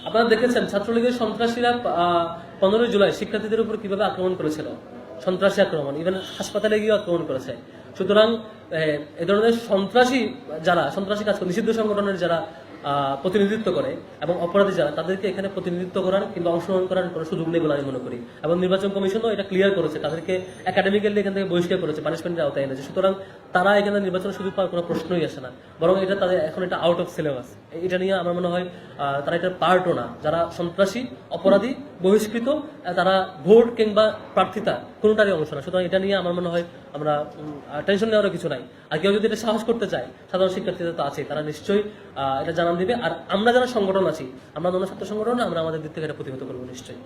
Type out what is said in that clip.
আপনারা দেখেছেন ছাত্রলীগের সন্ত্রাসীরা 15 জুলাই শিক্ষার্থীদের উপর কিভাবে আক্রমণ করেছিল, সন্ত্রাসী আক্রমণ, ইভেন হাসপাতালে গিয়ে আক্রমণ করেছে। সুতরাং এ ধরনের সন্ত্রাসী যারা সন্ত্রাসী কাজ করে, নিষিদ্ধ সংগঠনের যারা প্রতিনিধিত্ব করে এবং অপরাধী যারা, তাদেরকে এখানে প্রতিনিধিত্ব করার কিংবা অংশগ্রহণ করার কোনো সুযোগ নেই বলে আমি মনে করি। এবং নির্বাচন কমিশনও এটা ক্লিয়ার করেছে, তাদেরকে একাডেমিক্যালি এখান থেকে বহিষ্কার করেছে, পানিশমেন্টের আওতায় এনেছে। সুতরাং তারা এখানে নির্বাচনের সুযোগ পাওয়ার কোনো প্রশ্নই আসে না, বরং এটা তাদের এখন এটা আউট অফ সিলেবাস। এটা নিয়ে আমার মনে হয় তারা এটার পার্টও না। যারা সন্ত্রাসী, অপরাধী, বহিষ্কৃত, তারা ভোট কিংবা প্রার্থিতা কোনোটারই অংশ না। সুতরাং এটা নিয়ে আমার মনে হয় আমরা টেনশন নেওয়ারও কিছু নাই। আর কেউ যদি এটা সাহস করতে চায়, সাধারণ শিক্ষার্থীদের তো আছে, তারা নিশ্চয়ই এটা জানান দিবে। আর আমরা যারা সংগঠন আছি, আমরা অন্য ছাত্র সংগঠন, আমরা আমাদের দিক থেকে এটা প্রতিহত করবো নিশ্চয়ই।